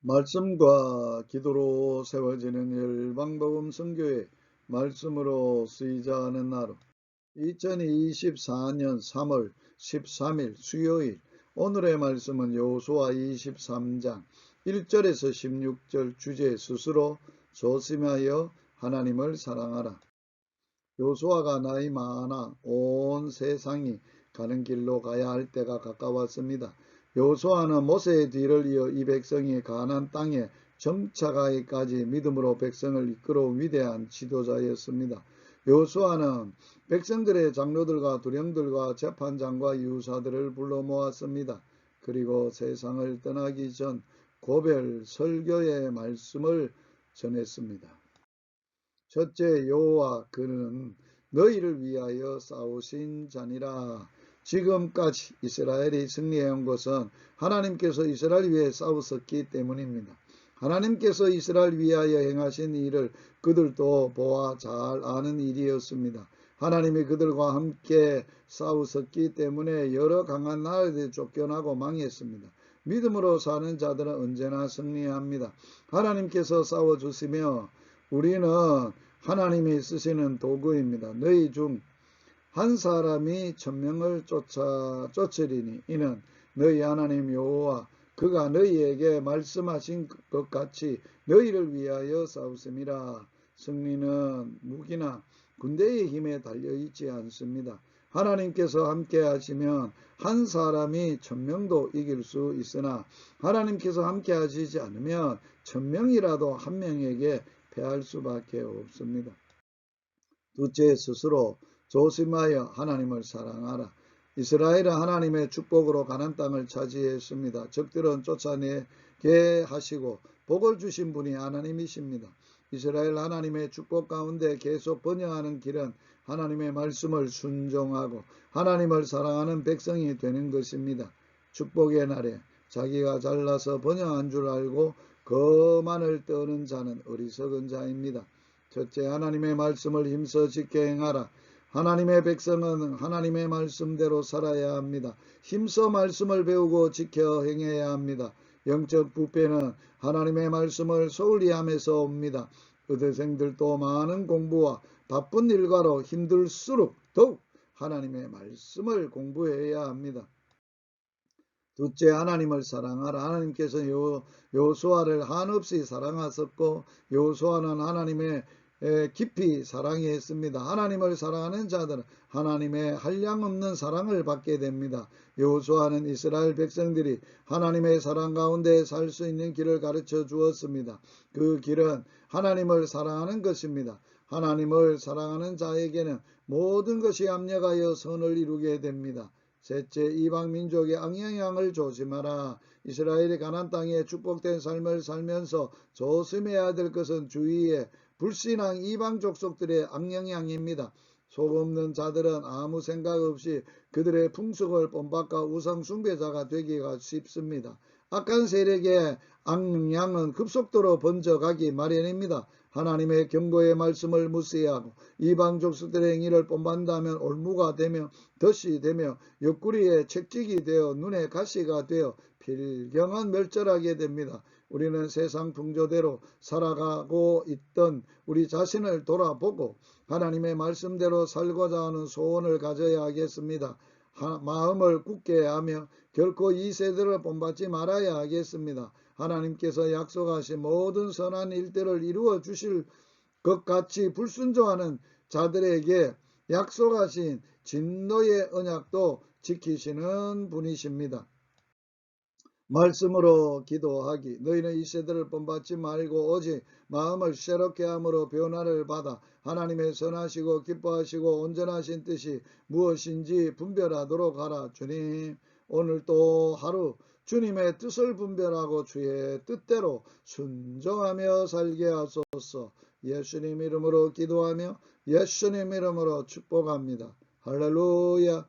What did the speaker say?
말씀과 기도로 세워지는 열방복음 선교회 말씀으로 쓰이자 하는 나로 2024년 3월 13일 수요일. 오늘의 말씀은 여호수아 23장 1절에서 16절. 주제 스스로 조심하여 하나님을 사랑하라. 여호수아가 나이 많아 온 세상이 가는 길로 가야 할 때가 가까웠습니다. 여호수아는 모세의 뒤를 이어 이 백성이 가나안 땅에 정착하기까지 믿음으로 백성을 이끌어온 위대한 지도자였습니다. 여호수아는 백성들의 장로들과 두령들과 재판장과 이웃사들을 불러 모았습니다. 그리고 세상을 떠나기 전 고별 설교의 말씀을 전했습니다. 첫째, 여호와 그는 너희를 위하여 싸우신 자니라. 지금까지 이스라엘이 승리해온 것은 하나님께서 이스라엘 위해 싸우셨기 때문입니다. 하나님께서 이스라엘 위하여 행하신 일을 그들도 보아 잘 아는 일이었습니다. 하나님이 그들과 함께 싸우셨기 때문에 여러 강한 나라들이 쫓겨나고 망했습니다. 믿음으로 사는 자들은 언제나 승리합니다. 하나님께서 싸워주시며 우리는 하나님이 쓰시는 도구입니다. 너희 중 한 사람이 천명을 쫓으리니 이는 너희 하나님 여호와 그가 너희에게 말씀하신 것 같이 너희를 위하여 싸우심이라. 승리는 무기나 군대의 힘에 달려있지 않습니다. 하나님께서 함께 하시면 한 사람이 천명도 이길 수 있으나 하나님께서 함께 하시지 않으면 천명이라도 한 명에게 패할 수밖에 없습니다. 둘째, 스스로 조심하여 하나님을 사랑하라. 이스라엘은 하나님의 축복으로 가나안 땅을 차지했습니다. 적들은 쫓아내게 하시고 복을 주신 분이 하나님이십니다. 이스라엘 하나님의 축복 가운데 계속 번영하는 길은 하나님의 말씀을 순종하고 하나님을 사랑하는 백성이 되는 것입니다. 축복의 날에 자기가 잘나서 번영한 줄 알고 거만을 떠는 자는 어리석은 자입니다. 첫째, 하나님의 말씀을 힘써 지켜 행하라. 하나님의 백성은 하나님의 말씀대로 살아야 합니다. 힘써 말씀을 배우고 지켜 행해야 합니다. 영적 부패는 하나님의 말씀을 소홀히 함에서 옵니다. 의대생들도 많은 공부와 바쁜 일과로 힘들수록 더욱 하나님의 말씀을 공부해야 합니다. 둘째, 하나님을 사랑하라. 하나님께서 여호수아를 한없이 사랑하셨고 여호수아는 하나님의 깊이 사랑했습니다. 하나님을 사랑하는 자들은 하나님의 한량없는 사랑을 받게 됩니다. 여호수아는 이스라엘 백성들이 하나님의 사랑 가운데 살 수 있는 길을 가르쳐 주었습니다. 그 길은 하나님을 사랑하는 것입니다. 하나님을 사랑하는 자에게는 모든 것이 합력하여 선을 이루게 됩니다. 셋째, 이방 민족의 악영향을 조심하라. 이스라엘이 가나안 땅에 축복된 삶을 살면서 조심해야 될 것은 주위에 불신앙 이방 족속들의 악영향입니다. 속 없는 자들은 아무 생각 없이 그들의 풍속을 본받아 우상 숭배자가 되기가 쉽습니다. 악한 세력의 악영향은 급속도로 번져가기 마련입니다. 하나님의 경고의 말씀을 무시하고 이방 족속들의 행위를 본받는다면 올무가 되며 덫이 되며 옆구리에 책찍이 되어 눈에 가시가 되어 필경은 멸절하게 됩니다. 우리는 세상 풍조대로 살아가고 있던 우리 자신을 돌아보고 하나님의 말씀대로 살고자 하는 소원을 가져야 하겠습니다. 마음을 굳게 하며 결코 이 세대를 본받지 말아야 하겠습니다. 하나님께서 약속하신 모든 선한 일들을 이루어 주실 것 같이 불순종하는 자들에게 약속하신 진노의 언약도 지키시는 분이십니다. 말씀으로 기도하기. 너희는 이 세대를 본받지 말고 오직 마음을 새롭게 함으로 변화를 받아 하나님의 선하시고 기뻐하시고 온전하신 뜻이 무엇인지 분별하도록 하라. 주님, 오늘 또 하루 주님의 뜻을 분별하고 주의 뜻대로 순종하며 살게 하소서. 예수님 이름으로 기도하며 예수님 이름으로 축복합니다. 할렐루야.